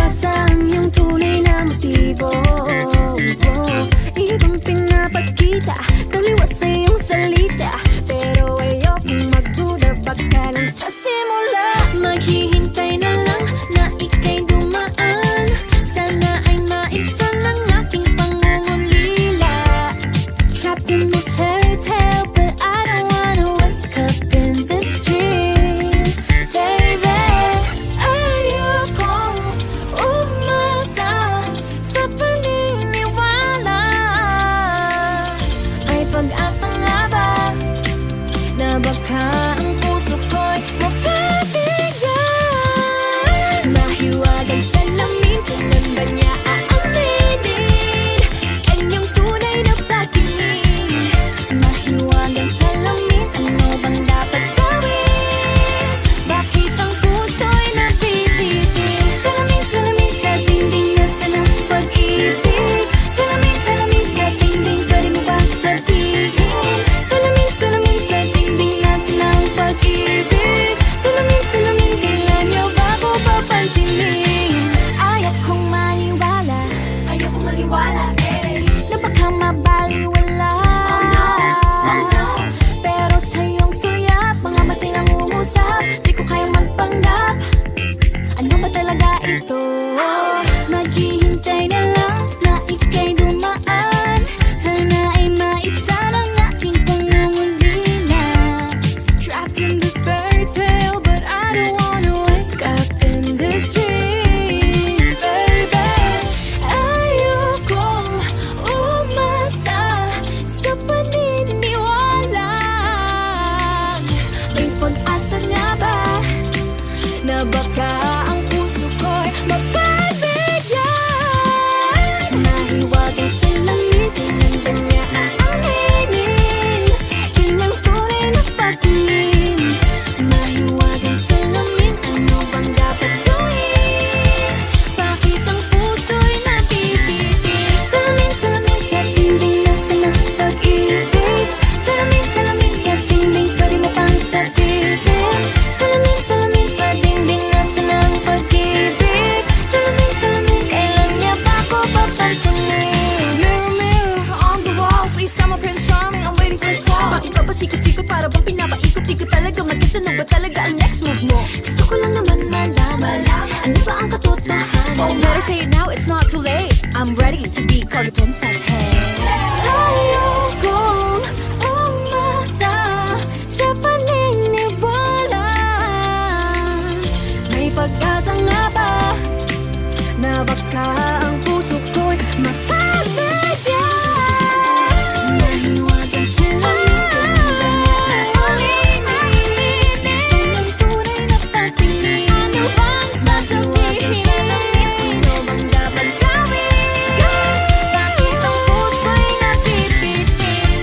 pag-asa ang iyong tunay na motibo. Ibang pinapakita, taliwas sa iyong salita, pero ayokong magduda, baka lang sa simula. Maghihintay na lang na ika'y dumaan, sana ay maibsan ang aking pangungulila. Trapped in this fairy tale, but I don't wanna wake up in this dream, baby. Ayokong umasa sa paniniwala. May pag-asa nga ba na baka ang puso ko'y mapabigyan? Mahiwagang salamin, kailan ba niya aaminin kanyang tunay na patingin? Mahiwagang salamin, ano bang dapat gawin? Bakit ang puso'y nabibitin? Salamin, salamin sa dingding, nasa ng pag-ibig. Salamin, salamin sa dingding, pwede mo bang sabihin? Salamin, salamin sa dingding, nasa ng pag-ibig. Salamin, salamin, kailan niyo ba ko papansinin? Ayokong maniwala, na baka mabaliwala. Pero sa iyong suyap, mga matay lang umusap, di ko kayang magpanggap. Ano ba talaga ito? Maghihintay na lang na ika'y dumaan, sana ay maibsan ang aking pangungulila. Trapped in this fairy tale, but I don't wanna wake up in this dream, baby. Ayokong umasa sa paniniwala. May pag-asa nga ba na baka ang puso ko'y mapabigyan? Mahiwagang salamin, kailan ba niya aaminin kanyang tunay na patingin? Mahiwagang salamin, ano bang dapat gawin? Bakit ang puso'y nabibitin? Salamin, salamin sa dingding, nasa ng pag-ibig. Salamin, salamin sa dingding, pwede mo pang sabihin? Salamin, salamin sa dingding, nasa ng pag-ibig. Salamin, salamin, kailan niya ba ko papansinin? Mirror, mirror on the wall, please tell my Prince Charming I'm waiting for his call. Bakit ba pasikot-sikot, para bang pinapaikot-ikot talaga? Mag-isa ba talaga ang next move mo? Gusto ko lang naman malaman, ano ba ang katotohanan? Oh, better say it now, it's not too late. I'm ready to be called a princess, hey. Ayokong umasa sa paniniwala. May pag-asa nga ba na baka ang puso ko'y mapabigyan? Mahiwagang salamin, kailan ba niya aaminin kanyang tunay na patingin? Ano bang sasabihin? Ano bang dapat gawin? Bakit ang puso'y nabibitin?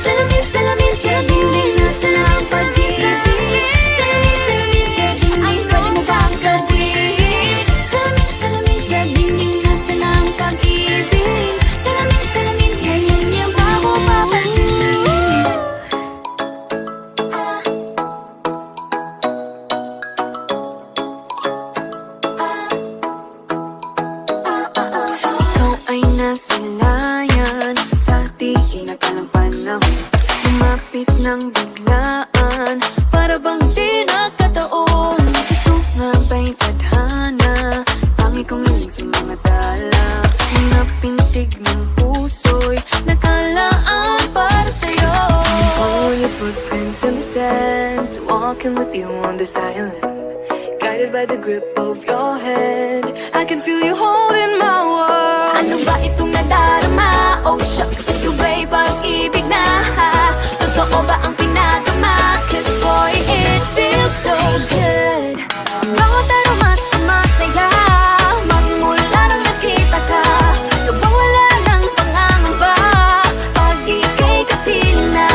Salamin, salamin sa dingding, nasa ng pag-ibig. Salamin, salamin sa dingding, pwede mo bang sabihin? Salamin, salamin sa dingding, nasa ng pag-ibig. Salamin, salamin, kailan niya ba ko papansinin? Ikaw ay nasa layan, sa di inakalang panahon. Lumapit ng biglaan, para bang di nakataon. Ito nga ba'y tadhana, tangi kong hiling sa mga tala. Mga pintig ng puso'y nakalaan para sa'yo. Follow your footprints in the sand, walking with you on this island, guided by the grip of your hand. I can feel you holding my world. Ano ba itong nadarama? Oh shucks, ito ba'y pag-ibig na? Totoo ba ang pinagama? 'Cause boy, it feels so good. Bawat aroma sumasaya, magmula nang nakita ka. Lubang wala ng pangangamba, pag ika'y kapiling na.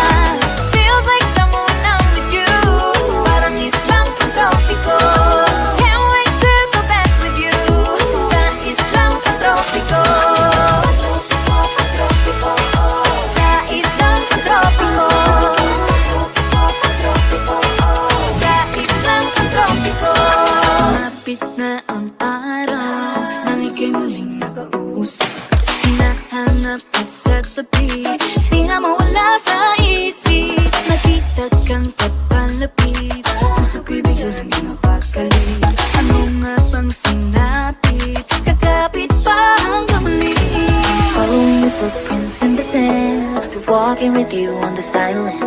Feels like someone I'm with you, parang islang pagkopiko. Can't wait to go back with you, sa islang pagtropiko. sa beat, di na mawala sa isip. Nakita kang papalapit, puso ko'y bigla nang mapakalit. Ano nga bang sinapit, kakapit pa hanggang muli. Following your footprints in the sand, to walking with you on the silent.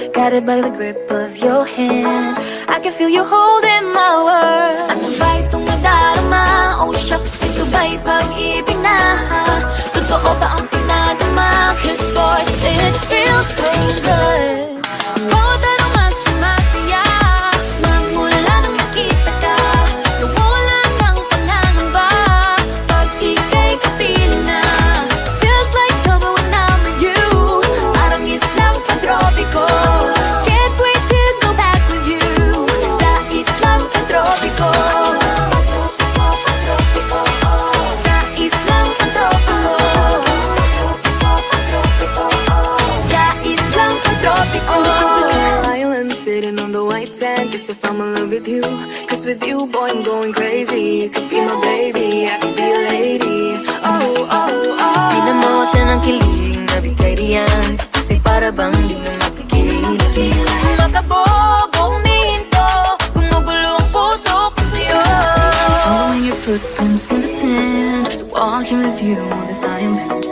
Guided by the grip of your hand, I can feel you holding my world. Ano ba itong nadarama? Oh shucks, ito ba'y pag-ibig na? Totoo ba ang pinadama? 'Cause boy, it feels so good. Bawat araw mas sumasaya, magmula nang makita ka. Nawawala ng pangangamba, pag ika'y kapiling na. Feels like summer when I'm with you, parang islang pantropiko. Can't wait to go back with you, sa islang pantropiko. Sa islang pantropiko. Sa islang pantropiko. Island sitting on the white sand, guess if I'm in love with you, 'cause with you, boy, I'm going crazy. You could be my baby, I could be a lady. Oh, oh, oh. Di na mawala ng kilig na bigay riyan, kasi para bang di na mapigil. Makabobo, huminto, gumugulo ang puso ko sa'yo. Following your footprints in the sand, walking with you on this island.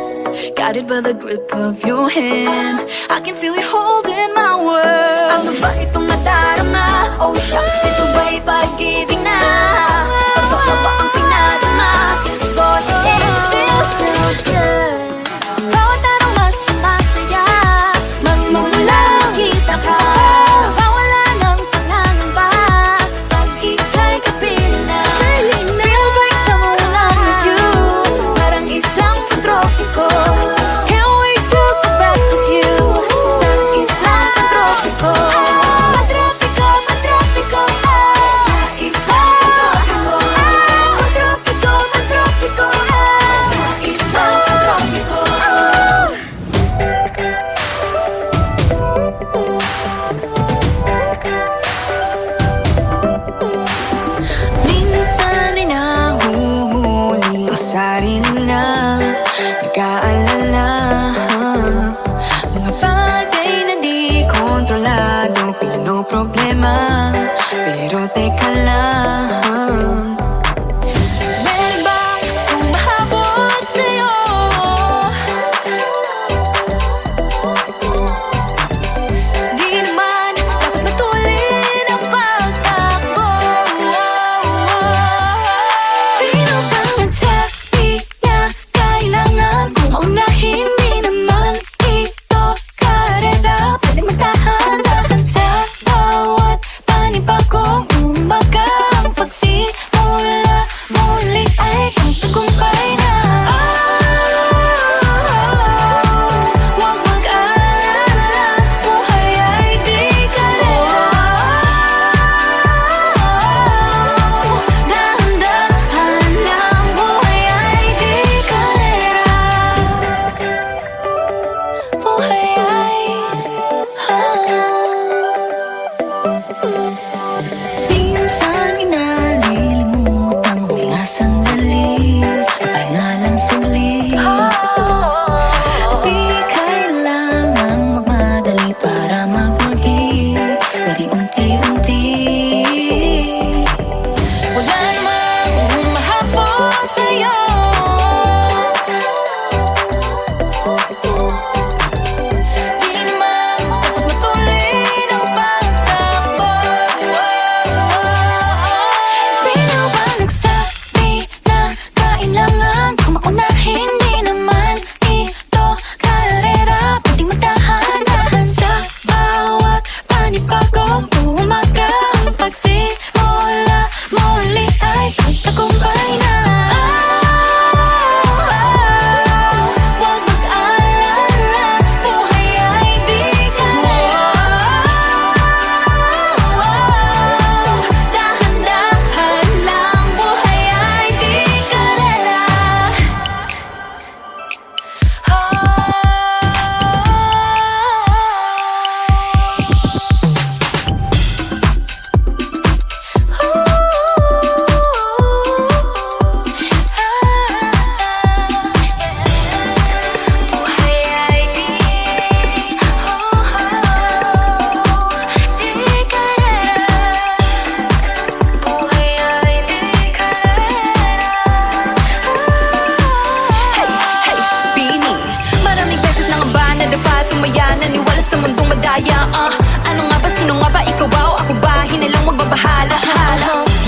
Guided by the grip of your hand, I can feel you holding my world. Ano ba itong nadarama? Oh shucks, ito ba'y pag-ibig na? Totoo ba ang pinadama? 'Cause boy, it feels so good. Bawat araw mas sumasaya, magmumula kita ka. Nawawala ng pangangamba, pag ika'y kapiling na. Feels like summer when I'm with you, parang islang pantropiko. Can't wait to go back with you, sa islang pantropiko. Pantropiko, pantropiko, sa islang pantropiko. Pantropiko, pantropiko, sa islang pantropiko. Minsan ay nahuhuli ang sarili na nag-aalala. Mga bagay na di kontrolado, pinoproblema, pero teka lang. Meron ba kung mahabot sa'yo? Di naman dapat matulin ang pagtakbo. Sino bang nagsabi na kailangan kong maunahin? Di naman ito karera, pwede magtahan-tahan sa bawat panibagong umaga. Ang pagsimula muli ay isang tagumpay na. Huwag mag-alala, buhay ay di kalera. Dahan-dahan lang, buhay ay di kalera. ligaya. Ano nga ba, sino nga ba, ikaw ba o ako ba? Hinalang magbabahala.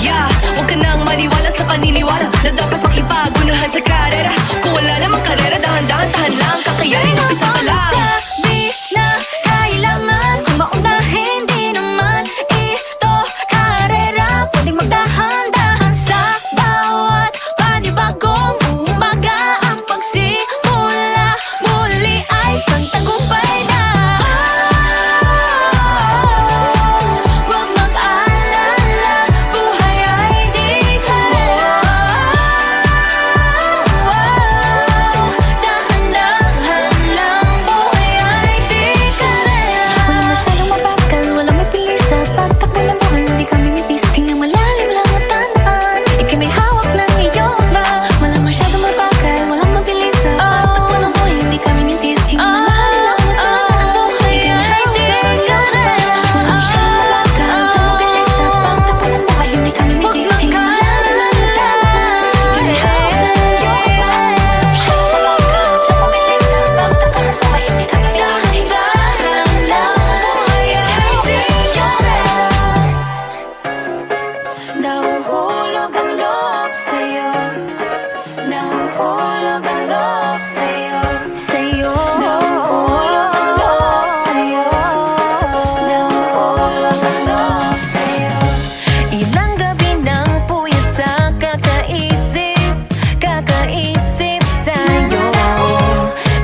Yeah, huwag ka nang maniwala sa paniniwala na dapat makipagunahan sa karera. Kung wala namang karera, dahan-dahan, tahan lang, kakayanin, umpisa pa lang. Sabi na kailangan kung maunahin, di naman ito karera. Pwedeng magdahan-dahan sa bawat panibagong umaga. Ang pagsimula muli ay isang tagumpay na. Huwag mag-alala, buhay ay di karera. Dahan-dahan lang, buhay ay di karera. Wala masyadong mabagal, walang may pilis sa pagtakbo ng buhay, hindi kami mipis. Hingang malalim lang at tandaan, ika'y may hawak ng iyong ba. Wala masyadong mabagal, walang mabilis sa pagtakbo ng buhay, hindi kami mipis. Hingang malalim lang at tandaan, buhay ay di karera. Wala masyadong mabagal, walang mabilis sa pagtakbo ng buhay, hindi kami mipis. Hingang malalim lang at tandaan, ika'y may hawak ng iyong ba. Walang mabilis sa pagtakbo ng buhay, hindi kami mipis. Dahan-dahan lang, buhay ay di karera. Nahuhulog ang loob sa'yo. Nahuhulog ang loob sa'yo. Nahuhulog ang loob sa'yo. Nahuhulog ang loob sa'yo. Ilang gabi ng puyat sa kakaisip sa'yo.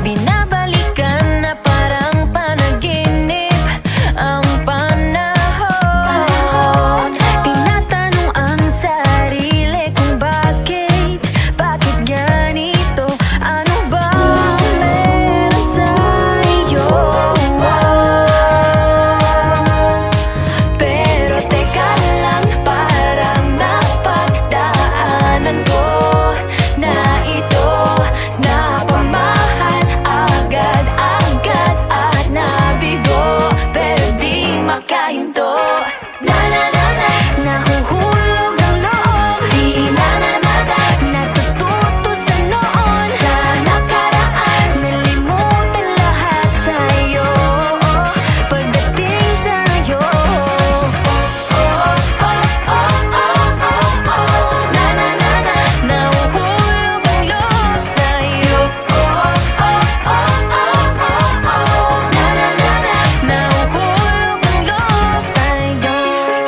Binabalikan na parang panaginip ang panahon. Tinatanong ang sarili kung bakit ganito? Ano ba ang meron sa'yo? Pero teka lang, parang napagdaanan ko na ito. Napamahal agad-agad at nabigo, pero di makahinto. Nahuhulog ang loob, di natututo sa noon, sa nakaraan, nalimutan lahat sa'yo. Pagdating sa'yo, nahuhulog ang loob sa'yo. Nahuhulog ang loob sa'yo.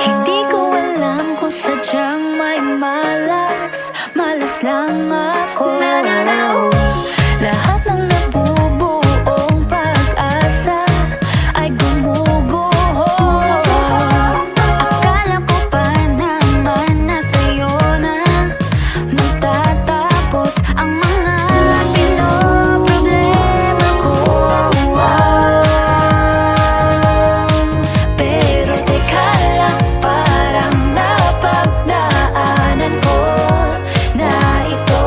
Hindi ko alam kung sadyang may malas lang ako. Lahat ng nabubuong pag-asa ay gumuguho. Akala ko pa naman na sa'yo na magtatapos ang mga pinoproblema ko. Pero teka lang, parang napagdaanan ko na ito.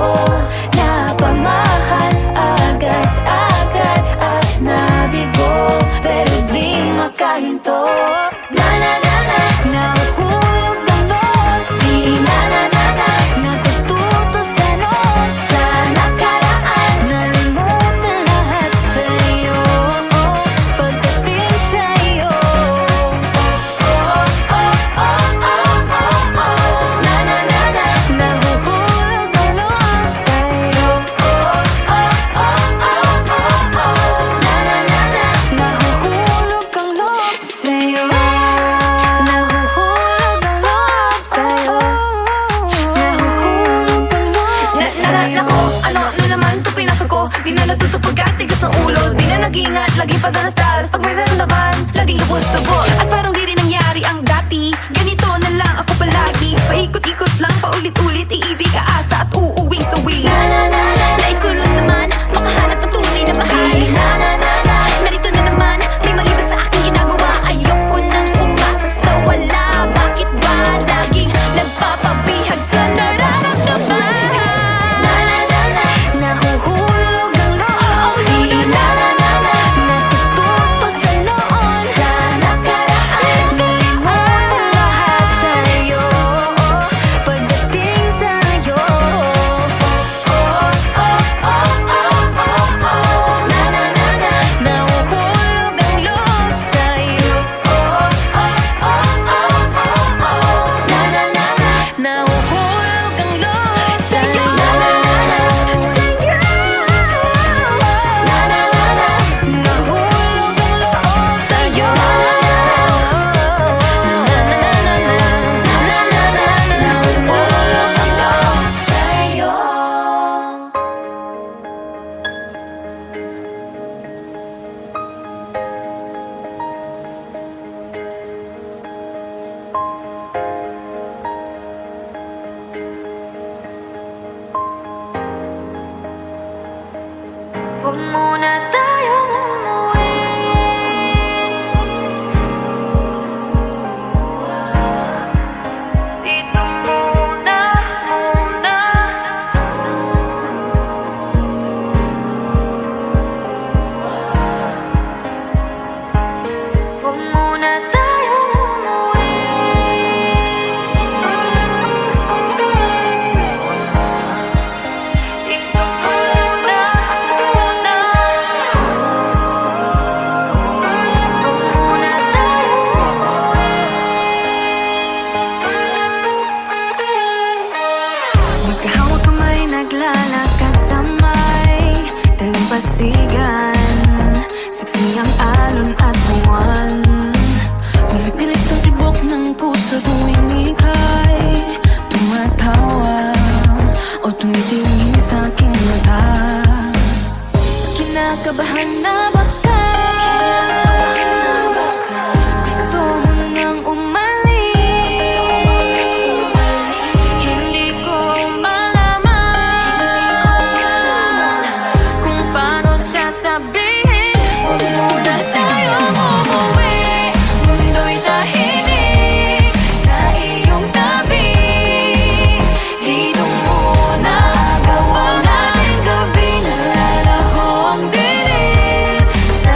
Napamahal agad-agad at nabigo, pero di makahinto. Nahuhulog ang loob, di natututo sa noon, sa nakaraan, nalimutan lahat sa'yo. Pagdating sa'yo, nahuhulog ang loob sa'yo. Nahuhulog ang loob sa'yo. Nahuhulog ang loob sa'yo. Nahuhulog ang loob sa'yo. Nako, ano na naman ito pinasok ko? Di na natutupag at tigas ng ulo. Di na nag-ingat, lagi pa danas-danas. Pag may naramdaman, laging lubos-lubos. At parang di rin nangyari ang dati. Ganito na lang ako palagi. Paikot-ikot lang, paulit-ulit. Iibig, aasa at uuwing sawi. Nais ko lang naman makahanap ng tunay na mahal. Narito na naman, may mali ba sa aking ginagawa? Ayoko nang umasa sa wala. Bakit ba laging nagpapabihag sa nararamdaman? Nahuhulog ang loob, di natututo sa noon, sa nakaraan, nalimutan lahat sa'yo. Pagdating sa'yo, Huwag muna tayong umuwi. Dito muna, muna. Huwag muna tayong umuwi. Dito muna, muna. Huwag muna tayong umuwi. Magkahawak kamay, naglalakad sa may dalampasigan. Saksi ang alon at buwan. Pumipilit sa tibok ng puso tuwing ika'y tumatawa o tumitingin sa aking mata. Kinakabahan na baka gusto mo nang umalis. Hindi ko malaman kung paano sasabihin. Huwag muna tayong umuwi. Mundo'y tahimik sa iyong tabi. Dito muna gawa natin gabi. Nalalaho ang dilim sa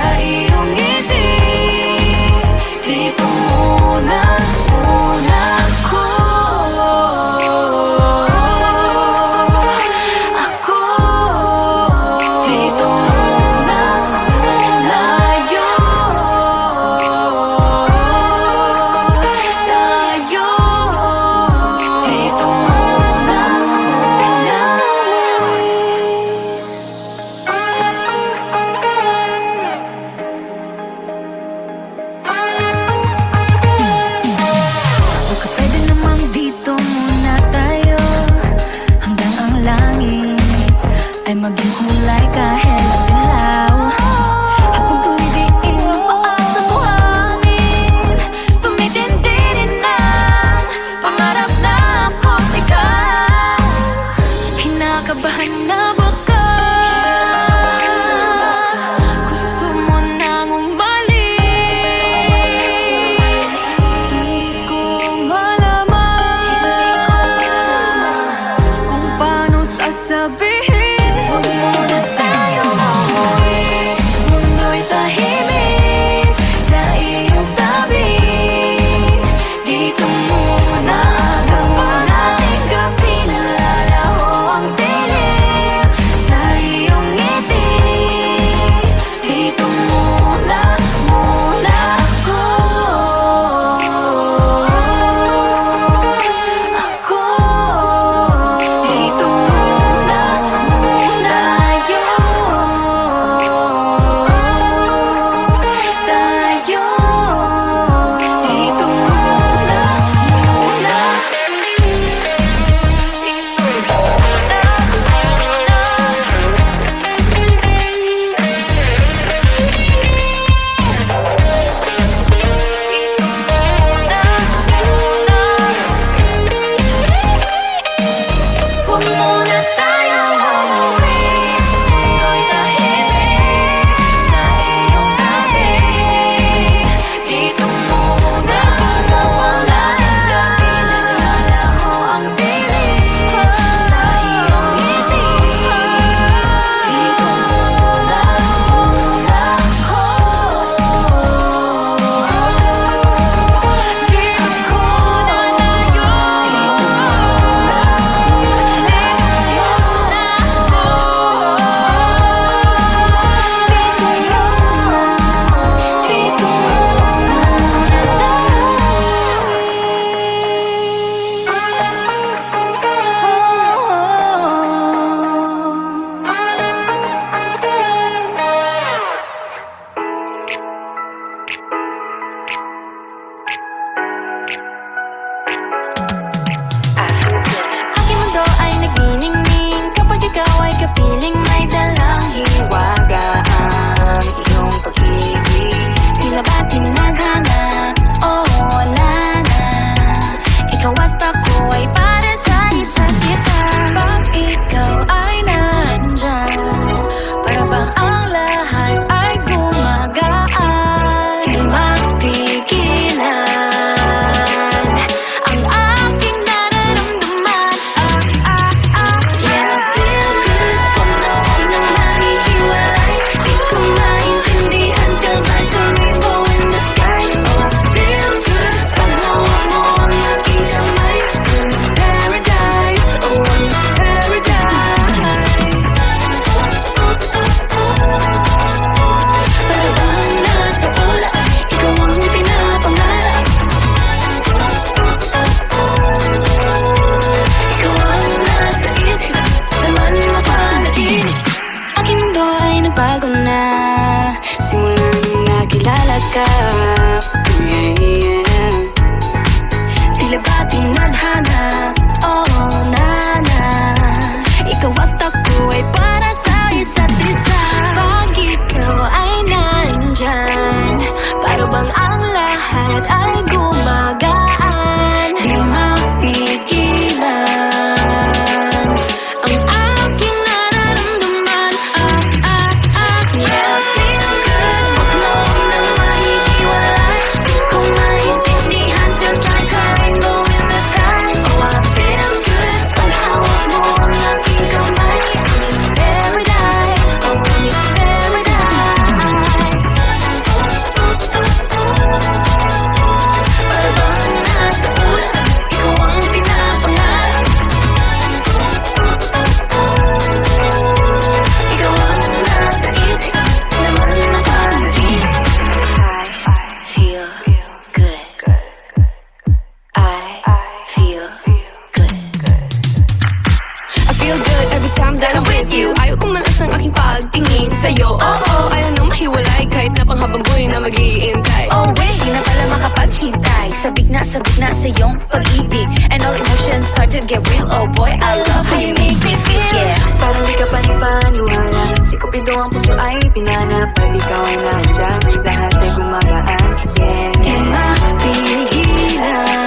na mag-iintay. Oh wait, di na pala makapaghintay. Sabik na sa iyong pag-ibig, and all emotions start to get real. Oh boy, I love how you make me feel. Yeah. Parang di ka panipaniwala. Si Cupido ang puso ay pinanap. Pag ikaw ay nandyan, lahat ay gumagaan. Yeah, yeah. Mapigilan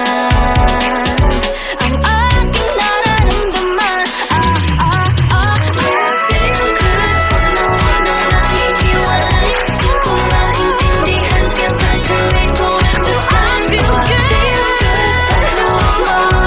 ang aking nararamdaman. Feel good pag nawala na nahihiwalay. Di ko maintindihan feels like a rainbow in the sky. Feel good pag nawala na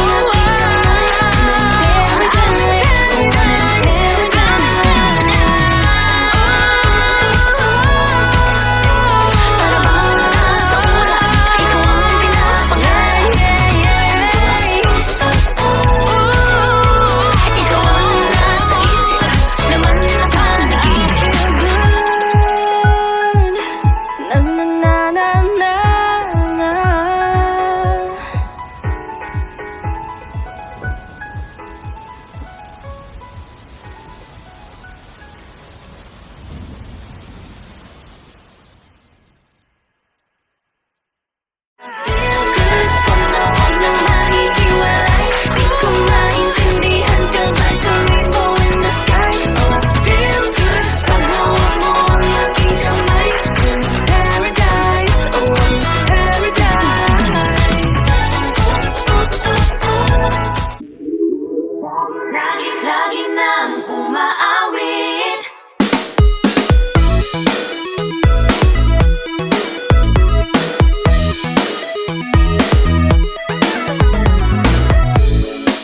lagi nang umaawit.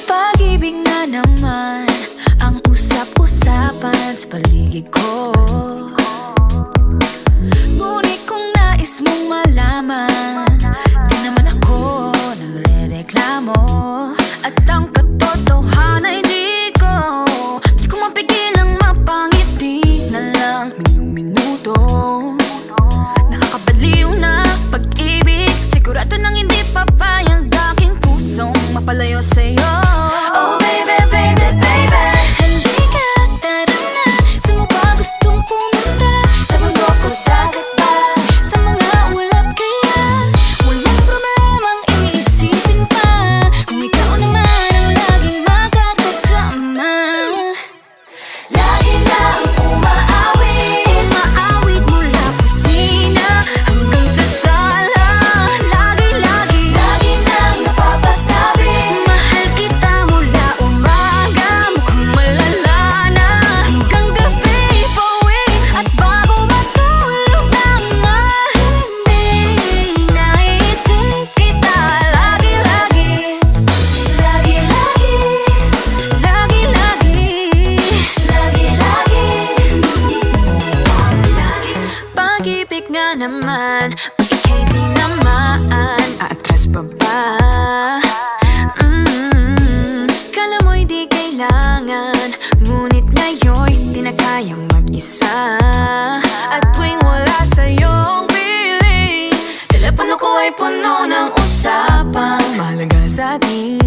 Pag-ibig na naman ang usap-usapan sa paligid ko. Ngunit kung nais mong malaman, di naman ako nagre-reklamo. At ang katotohanan ay di ko mapigilang mapangiti na lang minuto. Nakakabaliw na pag-ibig, sigurado nang hindi papayag aking pusong mapalayo sa'yo. Oh baby, baby, baby, halika, tara na. Saan mo ba gustong pumunta? Sa mundo ko dagat ba? Sa mga ulap kaya? Walang problemang iisipin pa, kung ikaw naman ang laging makakasama. Lagi nang umaawit, umaawit mula kusina hanggang sa sala. Lagi nang napapasabi, mahal kita mula umaga, mukhang malala na hanggang gabi. Pauwi at bago matulog nang mahimbing, naisip kita lagi-lagi. Pag-ibig nga naman, bakit ika'y di naman aatras pa ba? Kala mo'y di kailangan, ngunit ngayon'y di na kayang mag-isa. At tuwing wala sa'yong piling, telepono ko ay puno ng usapang mahalaga sa atin.